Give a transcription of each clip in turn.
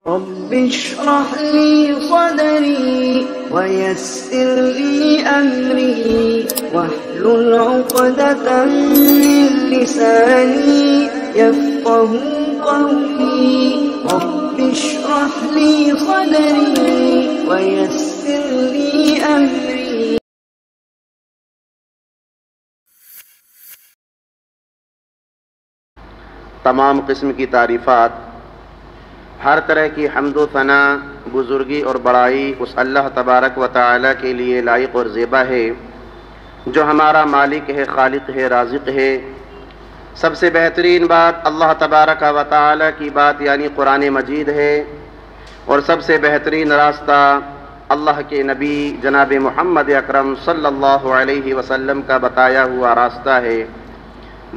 رب اشرح لي صدري ويسر لي أمري واحلل عقدة من لساني يفقه قولي رب اشرح لي صدري ويسر لي أمري. تمام قسم کی تعریفات، ہر طرح کی حمد و ثنا، بزرگی اور بڑائی اس اللہ تبارک و تعالی کے لیے لائق اور زیبا ہے جو ہمارا مالک ہے، خالق ہے، رازق ہے۔ سب سے بہترین بات اللہ تبارک و تعالی کی بات یعنی قرآن مجید ہے، اور سب سے بہترین راستہ اللہ کے نبی جناب محمد اکرم صلی اللہ علیہ وسلم کا بتایا ہوا راستہ ہے۔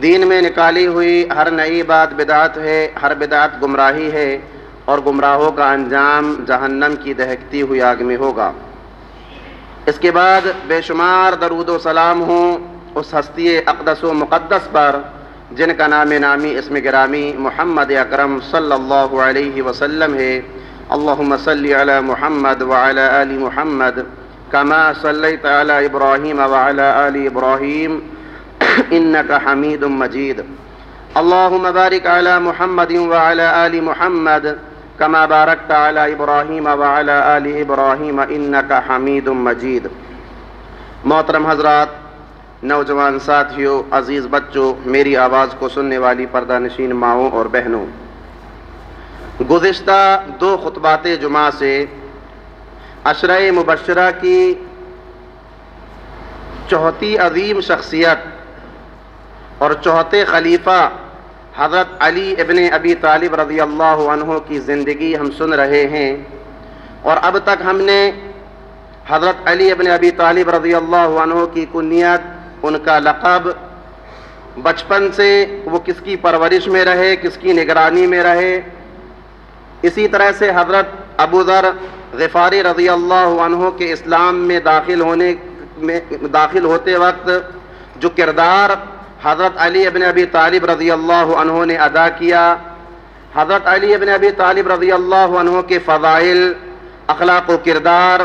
دین میں نکالی ہوئی ہر نئی بات بدعت ہے، ہر بدعت گمراہی ہے، اور گمراہوں کا انجام جہنم کی دہکتی ہوئی آگ میں ہوگا۔ اس کے بعد بے شمار درود و سلام ہوں اس ہستی اقدس و مقدس پر جن کا نام نامی اسم گرامی محمد اکرم صلی اللہ علیہ وسلم ہے۔ اللہم صلی علی محمد وعلی آل محمد کما صلیت علی ابراہیم وعلی آل ابراہیم انکا حمید مجید۔ اللہم بارک علی محمد وعلی آل محمد کما بارکت علی ابراہیم وعلی آل ابراہیم انکا حمید مجید۔ محترم حضرات، نوجوان ساتھیوں، عزیز بچوں، میری آواز کو سننے والی پردہ نشین ماؤں اور بہنوں، گزشتہ 2 خطبات جمعہ سے عشرہ مبشرہ کی چوتھی عظیم شخصیت اور چوتھے خلیفہ حضرت علی ابن ابی طالب رضی اللہ عنہ کی زندگی ہم سن رہے ہیں، اور اب تک ہم نے حضرت علی ابن ابی طالب رضی اللہ عنہ کی کنیت، ان کا لقب، بچپن سے وہ کس کی پرورش میں رہے، کس کی نگرانی میں رہے، اسی طرح سے حضرت ابو ذر غفاری رضی اللہ عنہ کے اسلام میں داخل ہوتے وقت جو کردار حضرت علی ابن ابی طالب رضی اللہ عنہ نے ادا کیا، حضرت علی ابن ابی طالب رضی اللہ عنہ کے فضائل، اخلاق و کردار،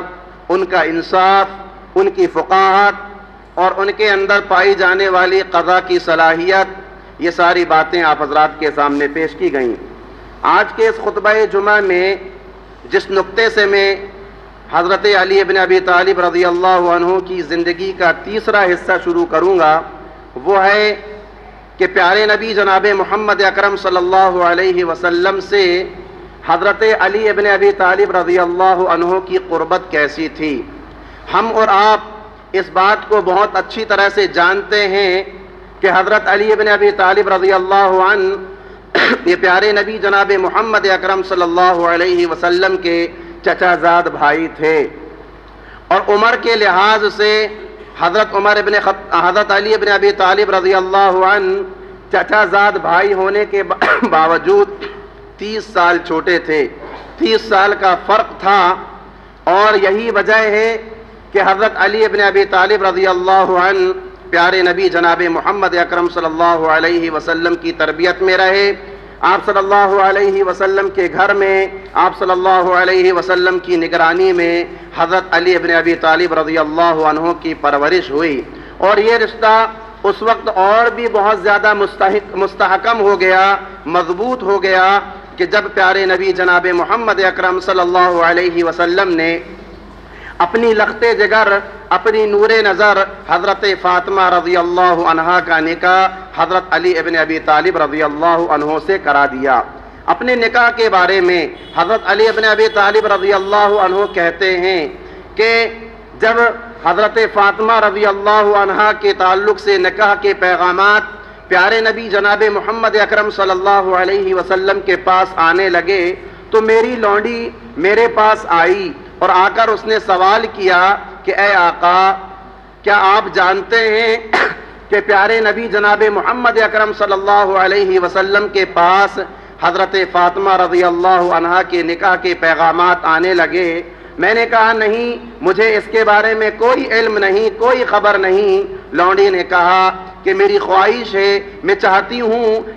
ان کا انصاف، ان کی فقاہت اور ان کے اندر پائی جانے والی قضا کی صلاحیت، یہ ساری باتیں آپ حضرات کے سامنے پیش کی گئیں۔ آج کے اس خطبہ جمعہ میں جس نقطے سے میں حضرت علی ابن ابی طالب رضی اللہ عنہ کی زندگی کا تیسرا حصہ شروع کروں گا، وہ ہے کہ پیارے نبی جناب محمد اکرم صلی اللہ علیہ وسلم سے حضرت علی ابن ابی طالب رضی اللہ عنہ کی قربت کیسی تھی۔ ہم اور آپ اس بات کو بہت اچھی طرح سے جانتے ہیں کہ حضرت علی ابن ابی طالب رضی اللہ عنہ یہ پیارے نبی جناب محمد اکرم صلی اللہ علیہ وسلم کے چچا زاد بھائی تھے، اور عمر کے لحاظ سے حضرت علی ابن ابی طالب رضی اللہ عنہ چچا زاد بھائی ہونے کے باوجود 30 سال چھوٹے تھے، 30 سال کا فرق تھا، اور یہی وجہ ہے کہ حضرت علی ابن ابی طالب رضی اللہ عنہ پیارے نبی جناب محمد اکرم صلی اللہ علیہ وسلم کی تربیت میں رہے، آپ صلی اللہ علیہ وسلم کے گھر میں، آپ صلی اللہ علیہ وسلم کی نگرانی میں حضرت علی ابن ابی طالب رضی اللہ عنہ کی پرورش ہوئی، اور یہ رشتہ اس وقت اور بھی بہت زیادہ مستحکم ہو گیا، مضبوط ہو گیا کہ جب پیارے نبی جناب محمد اکرم صلی اللہ علیہ وسلم نے اپنی لخت جگر، اپنی نور نظر حضرت فاطمہ رضی اللہ عنہا کا نکاح حضرت علی ابن ابی طالب رضی اللہ عنہ سے کرا دیا۔ اپنے نکاح کے بارے میں حضرت علی ابن ابی طالب رضی اللہ عنہ کہتے ہیں کہ جب حضرت فاطمہ رضی اللہ عنہا کے تعلق سے نکاح کے پیغامات پیارے نبی جناب محمد اکرم صلی اللہ علیہ وسلم کے پاس آنے لگے تو میری لونڈی میرے پاس آئی اور آ کر اس نے سوال کیا کہ اے آقا، کیا آپ جانتے ہیں کہ پیارے نبی جناب محمد اکرم صلی اللہ علیہ وسلم کے پاس حضرت فاطمہ رضی اللہ عنہا کے نکاح کے پیغامات آنے لگے؟ میں نے کہا نہیں، مجھے اس کے بارے میں کوئی علم نہیں، کوئی خبر نہیں۔ لونڈی نے کہا کہ میری خواہش ہے، میں چاہتی ہوں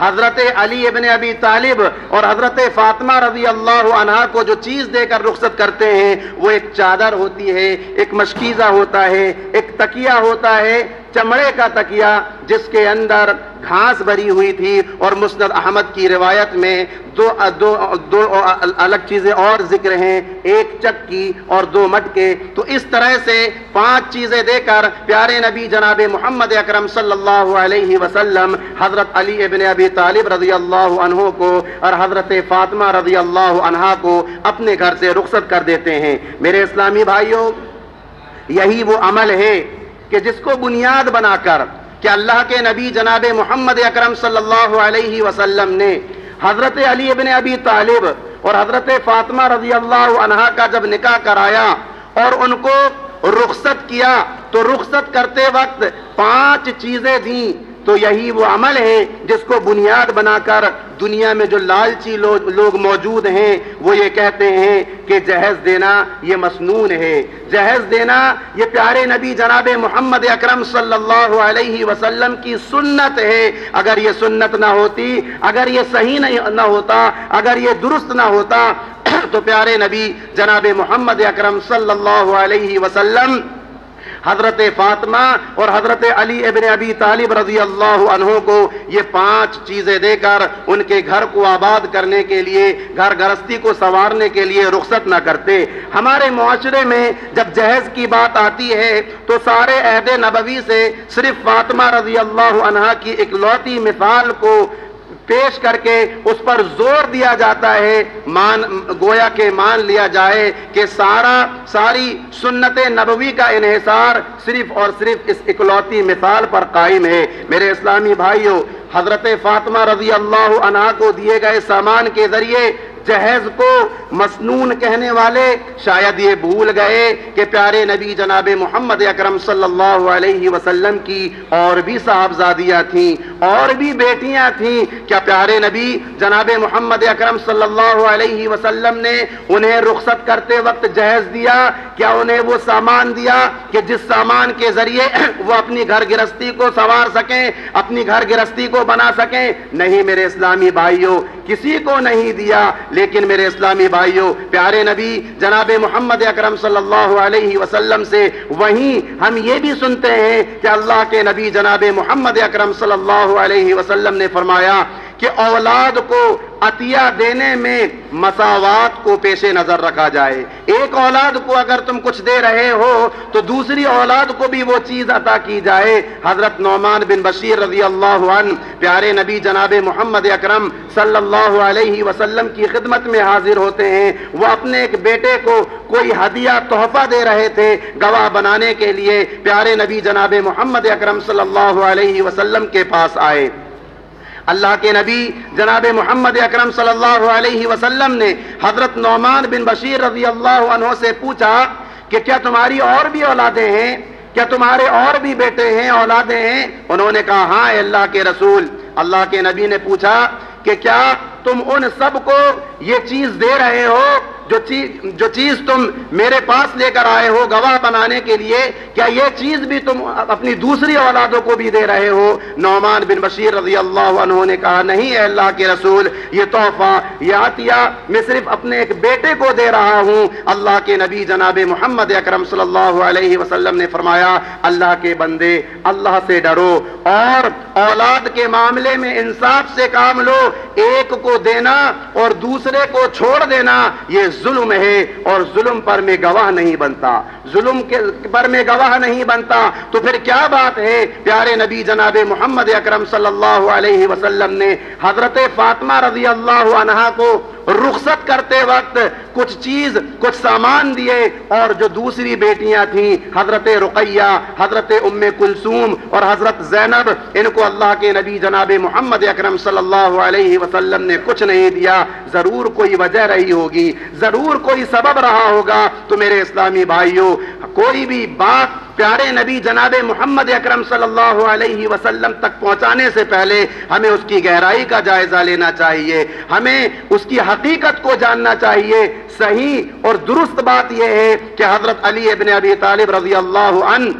حضرت علی ابن ابی طالب اور حضرت فاطمہ رضی اللہ عنہا کو جو چیز دے کر رخصت کرتے ہیں وہ ایک چادر ہوتی ہے، ایک مشکیزہ ہوتا ہے، ایک تکیہ ہوتا ہے، چمڑے کا تکیہ جس کے اندر گھاس بھری ہوئی تھی، اور مسند احمد کی روایت میں دو الگ چیزیں اور ذکر ہیں، ایک چکی اور 2 مٹکے۔ تو اس طرح سے 5 چیزیں دے کر پیارے نبی جناب محمد اکرم صلی اللہ علیہ وسلم حضرت علی ابن ابی طالب رضی اللہ عنہ کو اور حضرت فاطمہ رضی اللہ عنہا کو اپنے گھر سے رخصت کر دیتے ہیں۔ میرے اسلامی بھائیوں، یہی وہ عمل ہے کہ جس کو بنیاد بنا کر کہ اللہ کے نبی جناب محمد اکرم صلی اللہ علیہ وسلم نے حضرت علی ابن ابی طالب اور حضرت فاطمہ رضی اللہ عنہا کا جب نکاح کرایا اور ان کو رخصت کیا تو رخصت کرتے وقت 5 چیزیں دیں۔ تو یہی وہ عمل ہے جس کو بنیاد بنا کر دنیا میں جو لالچی لوگ موجود ہیں وہ یہ کہتے ہیں کہ جہیز دینا یہ مسنون ہے، جہیز دینا یہ پیارے نبی جناب محمد اکرم صلی اللہ علیہ وسلم کی سنت ہے۔ اگر یہ سنت نہ ہوتی، اگر یہ صحیح نہ ہوتا، اگر یہ درست نہ ہوتا تو پیارے نبی جناب محمد اکرم صلی اللہ علیہ وسلم حضرت فاطمہ اور حضرت علی ابن ابی طالب رضی اللہ عنہ کو یہ 5 چیزیں دے کر ان کے گھر کو آباد کرنے کے لیے، گھر گرستی کو سنوارنے کے لیے رخصت نہ کرتے۔ ہمارے معاشرے میں جب جہیز کی بات آتی ہے تو سارے عہد نبوی سے صرف فاطمہ رضی اللہ عنہا کی اکلوتی مثال کو پیش کر کے اس پر زور دیا جاتا ہے، گویا کہ مان لیا جائے کہ ساری سنت نبوی کا انحصار صرف اور صرف اس اکلوتی مثال پر قائم ہے۔ میرے اسلامی بھائیوں، حضرت فاطمہ رضی اللہ عنہا کو دیے گئے سامان کے ذریعے جہیز کو مسنون کہنے والے شاید یہ بھول گئے کہ پیارے نبی جناب محمد اکرم صلی اللہ علیہ وسلم کی اور بھی صاحبزادیاں تھیں، اور بھی بیٹیاں تھیں۔ کیا پیارے نبی جناب محمد اکرم صلی اللہ علیہ وسلم نے انہیں رخصت کرتے وقت جہیز دیا؟ کیا انہیں وہ سامان دیا کہ جس سامان کے ذریعے وہ اپنی گھر گرستی کو سنوار سکیں، اپنی گھر گرستی کو بنا سکیں؟ نہیں میرے اسلامی بھائیوں، کسی کو نہیں دیا۔ لیکن میرے اسلامی بھائیوں، پیارے نبی جناب محمد اکرم صلی اللہ علیہ وسلم سے وہیں ہم یہ بھی سنتے ہیں کہ اللہ کے نبی جناب محمد اکرم صلی اللہ علیہ وسلم نے فرمایا کہ اولاد کو عطیہ دینے میں مساوات کو پیش نظر رکھا جائے۔ ایک اولاد کو اگر تم کچھ دے رہے ہو تو دوسری اولاد کو بھی وہ چیز عطا کی جائے۔ حضرت نعمان بن بشیر رضی اللہ عنہ پیارے نبی جناب محمد اکرم صلی اللہ علیہ وسلم کی خدمت میں حاضر ہوتے ہیں۔ وہ اپنے ایک بیٹے کو کوئی ہدیہ تحفہ دے رہے تھے گواہ بنانے کے لیے، پیارے نبی جناب محمد اکرم صلی اللہ علیہ وسلم کے پاس آئے۔ اللہ کے نبی جناب محمد اکرم صلی اللہ علیہ وسلم نے حضرت نعمان بن بشیر رضی اللہ عنہ سے پوچھا کہ کیا تمہاری اور بھی اولادیں ہیں؟ کیا تمہارے اور بھی بیٹے ہیں، اولادیں ہیں؟ انہوں نے کہا ہاں اے اللہ کے رسول۔ اللہ کے نبی نے پوچھا کہ کیا تم ان سب کو یہ چیز دے رہے ہو جو چیز تم میرے پاس لے کر آئے ہو گواہ بنانے کے لیے، کیا یہ چیز بھی تم اپنی دوسری اولادوں کو بھی دے رہے ہو؟ نعمان بن بشیر رضی اللہ عنہ نے کہا نہیں اے اللہ کے رسول، یہ تحفہ، یہ عطیہ میں صرف اپنے ایک بیٹے کو دے رہا ہوں۔ اللہ کے نبی جناب محمد اکرم صلی اللہ علیہ وسلم نے فرمایا اللہ کے بندے، اللہ سے ڈرو اور اولاد کے معاملے میں انصاف سے کام لو۔ ایک کو دینا اور دوسرے کو چھوڑ دینا یہ ظلم ہے، اور ظلم پر میں گواہ نہیں بنتا، ظلم پر میں گواہ نہیں بنتا۔ تو پھر کیا بات ہے؟ پیارے نبی جناب محمد اکرم صلی اللہ علیہ وسلم نے حضرت فاطمہ رضی اللہ عنہا کو رخصت کرتے وقت کچھ سامان دیے، اور جو دوسری بیٹیاں تھیں حضرت رقیہ، حضرت ام کلثوم اور حضرت زینب، ان کو اللہ کے نبی جناب محمد اکرم صلی اللہ علیہ وسلم نے کچھ نہیں دیا۔ ضرور کوئی وجہ رہی ہوگی، ضرور کوئی سبب رہا ہوگا۔ تو میرے اسلامی بھائیوں، کوئی بھی بات پیارے نبی جناب محمد اکرم صلی اللہ علیہ وسلم تک پہنچانے سے پہلے ہمیں اس کی گہرائی کا جائزہ لینا چاہیے، ہمیں اس کی حقیقت کو جاننا چاہیے۔ صحیح اور درست بات یہ ہے کہ حضرت علی ابن ابی طالب رضی اللہ عنہ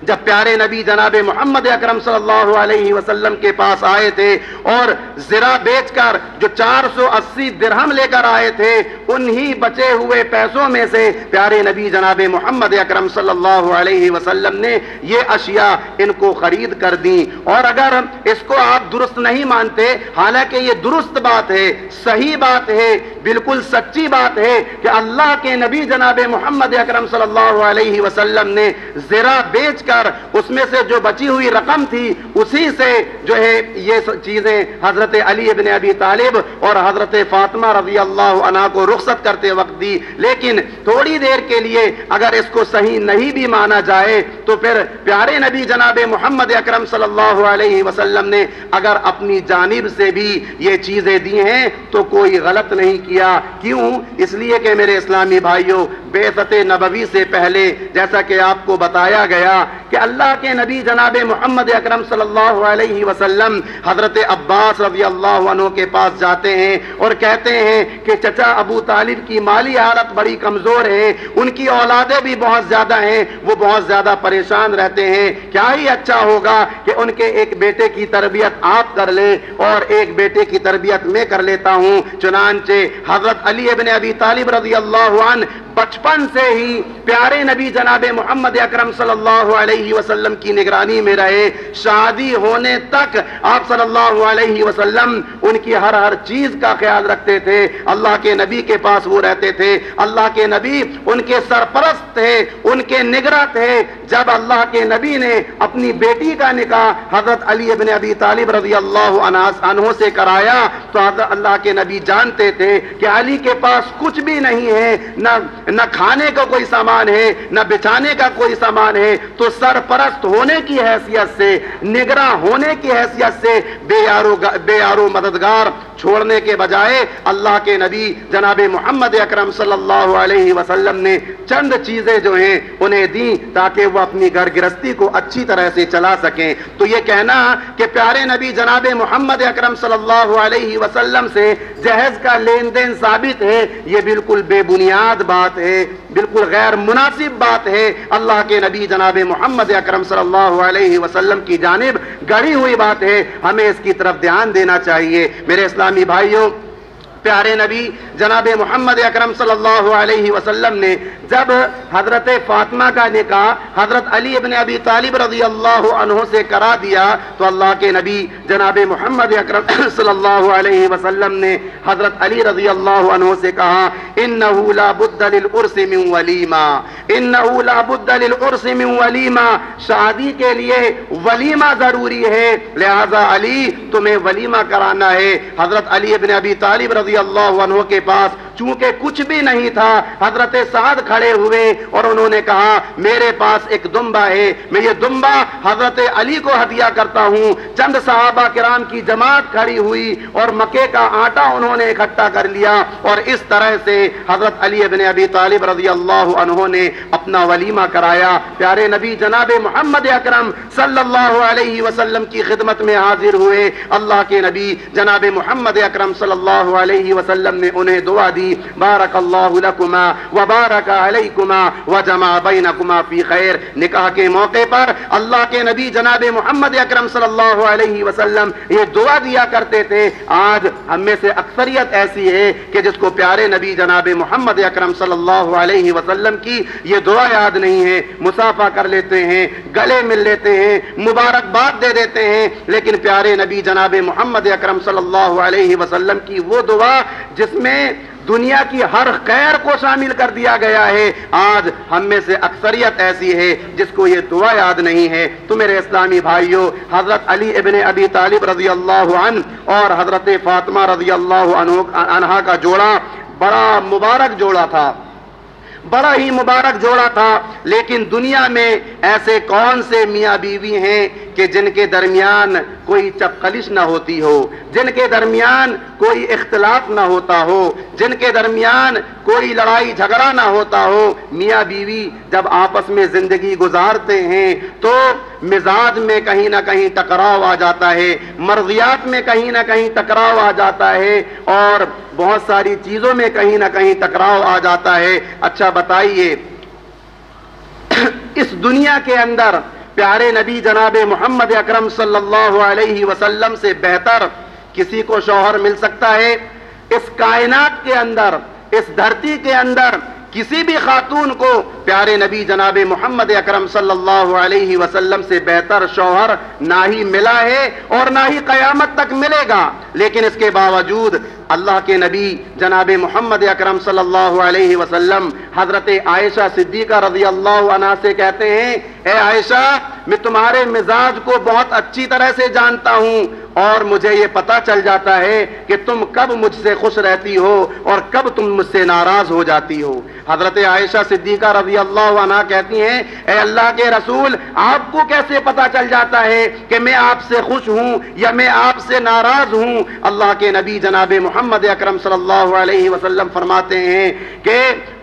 جب پیارے نبی جناب محمد اکرم صلی اللہ علیہ وسلم کے پاس آئے تھے اور زرہ بیچ کر جو 480 درہم لے کر آئے تھے، انہی بچے ہوئے پیسوں میں سے پیارے نبی جناب محمد اکرم صلی اللہ علیہ وسلم نے یہ اشیاء ان کو خرید کر دیں۔ اور اگر اس کو آپ درست نہیں مانتے، حالانکہ یہ درست بات ہے، صحیح بات ہے، بالکل سچی بات ہے کہ اللہ کے نبی جناب محمد اکرم صلی اللہ علیہ وسلم نے زرہ بیچ کر اس میں سے جو بچی ہوئی رقم تھی اسی سے جو ہے یہ چیزیں حضرت علی ابن ابی طالب اور حضرت فاطمہ رضی اللہ عنہ کو رخصت کرتے وقت دی۔ لیکن تھوڑی دیر کے لیے اگر اس کو صحیح نہیں بھی مانا جائے تو پھر پیارے نبی جناب محمد اکرم صلی اللہ علیہ وسلم نے اگر اپنی جانب سے بھی یہ چیزیں دی ہیں تو کوئی غلط نہیں کیا۔ کیوں؟ اس لیے کہ میرے اسلامی بھائیوں، بعثت نبوی سے پہلے جیسا کہ آپ کو بتایا گیا کہ اللہ کے نبی جناب محمد اکرم صلی اللہ علیہ وسلم حضرت عباس رضی اللہ عنہ کے پاس جاتے ہیں اور کہتے ہیں کہ چچا ابو طالب کی مالی حالت بڑی کمزور ہے، ان کی اولادیں بھی بہت زیادہ ہیں، وہ بہت زیادہ پریشان رہتے ہیں، کیا ہی اچھا ہوگا کہ ان کے ایک بیٹے کی تربیت آپ کر لیں اور ایک بیٹے کی تربیت میں کر لیتا ہوں۔ چنانچہ حضرت علی ابن ابی طالب رضی اللہ عنہ بچپن سے ہی پیارے نبی جناب محمد اکرم صلی اللہ علیہ وسلم کی نگرانی میں رہے، شادی ہونے تک آپ صلی اللہ علیہ وسلم ان کی ہر چیز کا خیال رکھتے تھے۔ اللہ کے نبی کے پاس وہ رہتے تھے، اللہ کے نبی ان کے سرپرست تھے، ان کے نگراں تھے۔ جب اللہ کے نبی نے اپنی بیٹی کا نکاح حضرت علی ابن ابی طالب رضی اللہ عنہ سے کرایا تو حضرت اللہ کے نبی جانتے تھے کہ علی کے پاس کچھ بھی نہیں ہے، نہ کھانے کا کوئی سامان ہے، نہ بچانے کا کوئی سامان ہے، تو سرپرست ہونے کی حیثیت سے، نگراں ہونے کی حیثیت سے بے یارو مددگار چھوڑنے کے بجائے اللہ کے نبی جناب محمد اکرم صلی اللہ علیہ وسلم نے چند چیزیں جو ہیں انہیں دیں تاکہ وہ اپنی گھر گرستی کو اچھی طرح سے چلا سکیں۔ تو یہ کہنا کہ پیارے نبی جناب محمد اکرم صلی اللہ علیہ وسلم سے جہیز کا لین دین ثابت ہے، یہ بالکل بے بنیاد بات ہے، بالکل غیر مناسب بات ہے۔ اللہ کے نبی جناب محمد اکرم صلی اللہ علیہ وسلم کی جانب گڑھی ہوئی بات ہے، ہمیں اس کی طرف دھیان دینا چاہیے۔ میرے اسلامی بھائیوں، پیارے نبی جناب محمد اکرم صلی اللہ علیہ وسلم نے جب حضرت فاطمہ کا نکاح حضرت علی ابن ابی طالب رضی اللہ عنہ سے کرا دیا تو اللہ کے نبی جناب محمد اکرم صلی اللہ علیہ وسلم نے حضرت علی رضی اللہ عنہ سے کہا انہو لا بد للعرس من ولیمہ، انہو لا بد للعرس من ولیمہ، شادی کے لیے ولیمہ ضروری ہے، لہذا علی تمہیں ولیمہ کرانا ہے۔ حضرت علی ابن ابی طالب رضی اللہ عنہ کے پاس چونکہ کچھ بھی نہیں تھا، حضرت سعد کھڑے ہوئے اور انہوں نے کہا میرے پاس ایک دمبا ہے، میں یہ دمبا حضرت علی کو ہدیہ کرتا ہوں۔ چند صحابہ کرام کی جماعت کھڑی ہوئی اور مکے کا آٹا انہوں نے اکٹھا کر لیا اور اس طرح سے حضرت علی ابن ابی طالب رضی اللہ عنہ نے اپنا ولیمہ کرایا۔ پیارے نبی جناب محمد اکرم صلی اللہ علیہ وسلم کی خدمت میں حاضر ہوئے۔ اللہ کے نبی جناب محمد اکرم صلی اللہ علیہ وسلم نے انہیں دعا دی، بارک اللہ لکما وبارک علیکما وجمع بینکما فی خیر۔ نکاح کے موقع پر اللہ کے نبی جناب محمد اکرم صلی اللہ علیہ وسلم یہ دعا دیا کرتے تھے۔ آج ہم میں سے اکثریت ایسی ہے کہ جس کو پیارے نبی جناب محمد اکرم صلی اللہ علیہ وسلم کی یہ دعا یاد نہیں ہے، مصافحہ کر لیتے ہیں، گلے مل لیتے ہیں، مبارکباد دے دیتے ہیں، لیکن پیارے نبی جناب محمد اکرم صلی اللہ علیہ وسلم کی وہ دعا جس میں دنیا کی ہر خیر کو شامل کر دیا گیا ہے، آج ہم میں سے اکثریت ایسی ہے جس کو یہ دعا یاد نہیں ہے۔ تو میرے اسلامی بھائیوں، حضرت علی ابن ابی طالب رضی اللہ عنہ اور حضرت فاطمہ رضی اللہ عنہا کا جوڑا بڑا مبارک جوڑا تھا، بڑا ہی مبارک جوڑا تھا، لیکن دنیا میں ایسے کون سے میاں بیوی ہیں کہ جن کے درمیان کوئی چپقلش نہ ہوتی ہو، جن کے درمیان کوئی اختلاف نہ ہوتا ہو، جن کے درمیان کوئی لڑائی جھگڑا نہ ہوتا ہو۔ میاں بیوی جب آپس میں زندگی گزارتے ہیں تو مزاج میں کہیں نہ کہیں ٹکراؤ آ جاتا ہے، مرضیات میں کہیں نہ کہیں ٹکراؤ آ جاتا ہے، اور بہت ساری چیزوں میں کہیں نہ کہیں ٹکراؤ آ جاتا ہے۔ اچھا بتائیے، اس دنیا کے اندر پیارے نبی جناب محمد اکرم صلی اللہ علیہ وسلم سے بہتر کسی کو شوہر مل سکتا ہے؟ اس کائنات کے اندر، اس دھرتی کے اندر کسی بھی خاتون کو پیارے نبی جناب محمد اکرم صلی اللہ علیہ وسلم سے بہتر شوہر نہ ہی ملا ہے اور نہ ہی قیامت تک ملے گا۔ لیکن اس کے باوجود اللہ کے نبی جناب محمد اکرم صلی اللہ علیہ وسلم حضرت عائشہ صدیقہ رضی اللہ عنہا سے کہتے ہیں، اے عائشہ، میں تمہارے مزاج کو بہت اچھی طرح سے جانتا ہوں اور مجھے یہ پتہ چل جاتا ہے کہ تم کب مجھ سے خوش رہتی ہو اور کب تم مجھ سے ناراض ہو جاتی ہو۔ حضرت عائشہ صدیقہ رضی اللہ عنہا کہتی ہیں، اے اللہ کے رسول، آپ کو کیسے پتہ چل جاتا ہے کہ میں آپ سے خوش ہوں یا میں آپ سے ناراض ہوں؟ اللہ کے نبی جناب محمد اکرم صلی اللہ علیہ وسلم فرماتے ہیں کہ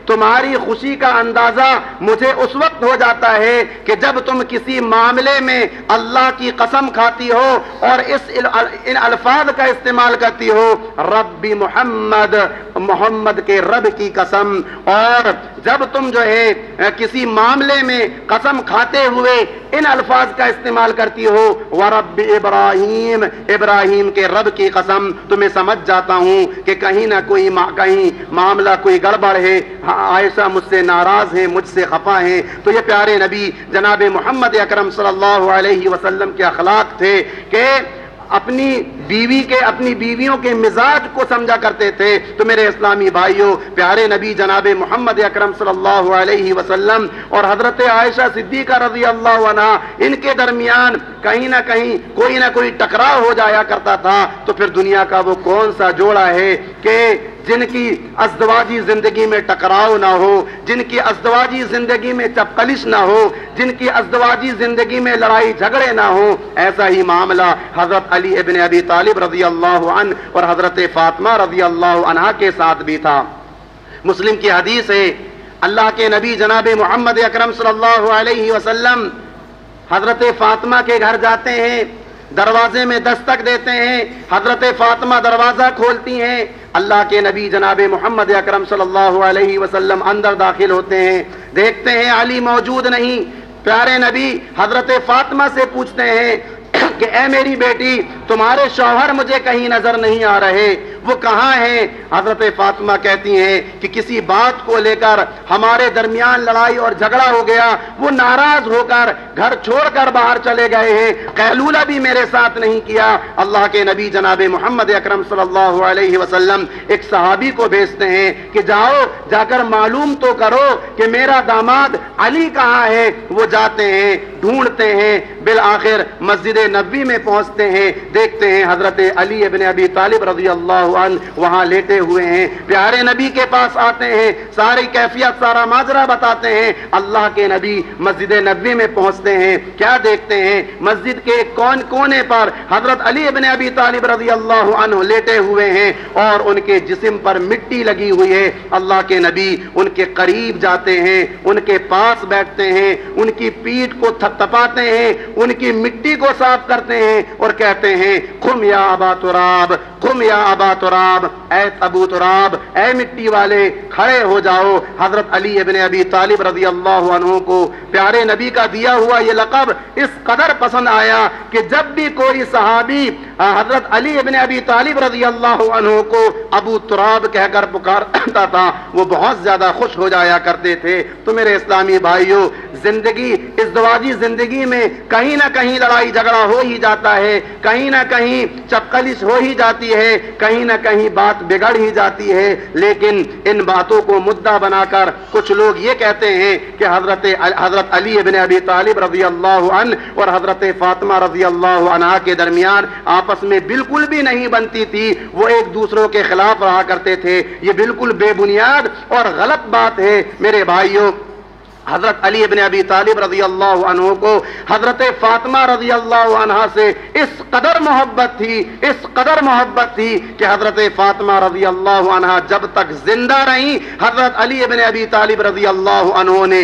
تمہاری خوشی کا اندازہ مجھے اس وقت ہو جاتا ہے کہ جب تم کسی معاملے میں اللہ کی قسم کھاتی ہو اور ان الفاظ کا استعمال کرتی ہو، ربی محمد، محمد کے رب کی قسم، اور جب تم جو ہے کسی معاملے میں قسم کھاتے ہوئے ان الفاظ کا استعمال کرتی ہو، ورب ابراہیم، ابراہیم کے رب کی قسم، تو میں سمجھ جاتا ہوں کہ کہیں نہ کہیں معاملہ کوئی گڑبڑ ہے، عائشہ مجھ سے ناراض ہیں، مجھ سے خفا ہیں۔ تو یہ پیارے نبی جناب محمد اکرم صلی اللہ علیہ وسلم کے اخلاق تھے کہ اپنی بیویوں کے مزاج کو سمجھا کرتے تھے۔ تو میرے اسلامی بھائیوں، پیارے نبی جناب محمد اکرم صلی اللہ علیہ وسلم اور حضرت عائشہ صدیقہ رضی اللہ عنہا، ان کے درمیان کہیں نہ کہیں کوئی نہ کوئی ٹکراؤ ہو جایا کرتا تھا۔ تو پھر دنیا کا وہ کون سا جوڑا ہے کہ جن کی ازدواجی زندگی میں ٹکراؤ نہ ہو، جن کی ازدواجی زندگی میں چپقلش نہ ہو، جن کی ازدواجی زندگی میں لڑائی جھگڑے نہ ہو؟ ایسا ہی معاملہ حضرت علی ابن ابی طالب رضی اللہ عنہ اور حضرت فاطمہ رضی اللہ عنہا کے ساتھ بھی تھا۔ مسلم کی حدیث ہے، اللہ کے نبی جناب محمد اکرم صلی اللہ علیہ وسلم حضرت فاطمہ کے گھر جاتے ہیں، دروازے میں دستک دیتے ہیں، حضرت فاطمہ دروازہ کھولتی ہیں، اللہ کے نبی جناب محمد اکرم صلی اللہ علیہ وسلم اندر داخل ہوتے ہیں، دیکھتے ہیں علی موجود نہیں۔ پیارے نبی حضرت فاطمہ سے پوچھتے ہیں کہ اے میری بیٹی، تمہارے شوہر مجھے کہیں نظر نہیں آ رہے، وہ کہاں ہیں؟ حضرت فاطمہ کہتی ہیں کہ کسی بات کو لے کر ہمارے درمیان لڑائی اور جھگڑا ہو گیا، وہ ناراض ہو کر گھر چھوڑ کر باہر چلے گئے ہیں، قیلولہ بھی میرے ساتھ نہیں کیا۔ اللہ کے نبی جناب محمد اکرم صلی اللہ علیہ وسلم ایک صحابی کو بھیجتے ہیں کہ جاؤ، جا کر معلوم تو کرو کہ میرا داماد علی کہاں ہے۔ وہ جاتے ہیں، ڈھونڈتے ہیں، بالآخر مسجد نبوی میں پہنچتے ہیں، دیکھتے ہیں حضرت علی ابن ابی طالب رضی اللہ عنہ وہاں لیٹے ہوئے ہیں۔ پیارے نبی کے پاس آتے ہیں، ساری کیفیت، سارا ماجرا بتاتے ہیں۔ اللہ کے نبی مسجد نبوی میں پہنچتے ہیں، کیا دیکھتے ہیں؟ مسجد کے کونے پر حضرت علی ابن ابی طالب رضی اللہ عنہ لیٹے ہوئے ہیں اور ان کے جسم پر مٹی لگی ہوئی ہے۔ اللہ کے نبی ان کے قریب جاتے ہیں، ان کے پاس بیٹھتے ہیں، ان کی پیٹھ کو تھپتھپاتے ہیں، ان کی مٹی کو صاف کرتے ہیں اور کہتے ہیں، قم یا ابا تراب، قم یا ابا تراب، اے ابو تراب، اے مٹی والے، کھڑے ہو جاؤ۔ حضرت علی ابن ابی طالب رضی اللہ عنہ کو پیارے نبی کا دیا ہوا یہ لقب اس قدر پسند آیا کہ جب بھی کوئی صحابی حضرت علی ابن ابی طالب رضی اللہ عنہ کو ابو تراب کہہ کر پکارتا تھا، وہ بہت زیادہ خوش ہو جایا کرتے تھے۔ تو میرے اسلامی بھائیوں، زندگی، ازدواجی زندگی میں کہیں نہ کہیں لڑائی جھگڑا ہو ہی جاتا ہے، کہیں نہ کہیں چپقلش ہو ہی جاتی ہے، کہیں نہ کہیں بات بگڑ ہی جاتی ہے، لیکن ان باتوں کو مدعا بنا کر کچھ لوگ یہ کہتے ہیں کہ حضرت علی ابن ابی طالب رضی اللہ عنہ اور حضرت فاطمہ رضی اللہ عنہا کے درمیان آپس میں بالکل بھی نہیں بنتی تھی، وہ ایک دوسروں کے خلاف رہا کرتے تھے۔ یہ بالکل بے بنیاد اور غلط بات ہے میرے بھائیوں۔ حضرت علی ابن ابی طالب رضی اللہ عنہ کو حضرت فاطمہ رضی اللہ عنہا سے اس قدر محبت تھی کہ حضرت فاطمہ رضی اللہ عنہا جب تک زندہ رہیں، حضرت علی ابن ابی طالب رضی اللہ عنہ نے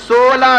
16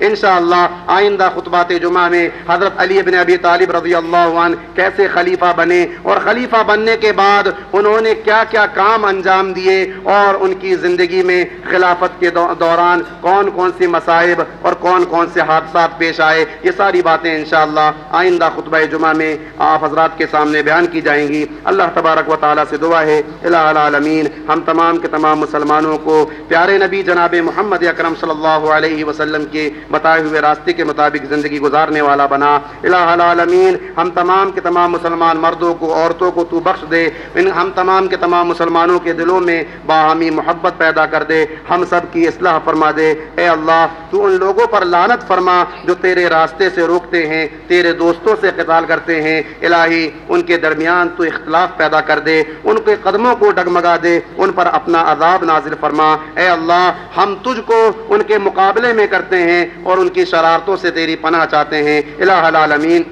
انشاءاللہ آئندہ خطبات جمعہ میں حضرت علی بن ابی طالب رضی اللہ عنہ کیسے خلیفہ بنے اور خلیفہ بننے کے بعد انہوں نے کیا کیا کام انجام دیے اور ان کی زندگی میں خلافت کے دوران کون کون سی مصائب اور کون کون سے حادثات پیش آئے، یہ ساری باتیں انشاءاللہ آئندہ خطبہ جمعہ میں آپ حضرات کے سامنے بیان کی جائیں گی۔ اللہ تبارک و تعالیٰ سے دعا ہے الہ العالمین ہم تمام کے تمام مسلمانوں کو پیارے نبی جناب محمد اکرم صلی اللہ علیہ وسلم کے بتائے ہوئے راستے کے مطابق زندگی گزارنے والا بنا۔ الہ العالمین ہم تمام کے تمام مسلمان مردوں کو عورتوں کو تو بخش دے، ہم تمام کے تمام مسلمانوں کے دلوں میں باہمی محبت پیدا کر دے، ہم سب کی اصلاح فرما دے۔ اے اللہ تو ان لوگوں پر لعنت فرما جو تیرے راستے سے روکتے ہیں، تیرے دوستوں سے قتال کرتے ہیں، الہی ان کے درمیان تو اختلاف پیدا کر دے، ان کے قدموں کو ڈگمگا دے، ان پر اپنا عذاب نازل فرما۔ اے اللہ ہم تجھ کو ان کے مقابلے میں کرتے ہیں اور ان کی شرارتوں سے تیری پناہ چاہتے ہیں۔ الہ العالمین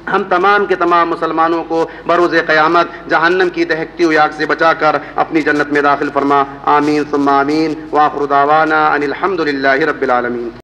ہم تمام کے تمام مسلمانوں کو بروز قیامت جہنم کی دہکتی ہوئی آگ سے بچا کر اپنی جنت میں داخل فرما۔ آمین ثم آمین، وآخر دعوانا ان الحمد للہ رب العالمین۔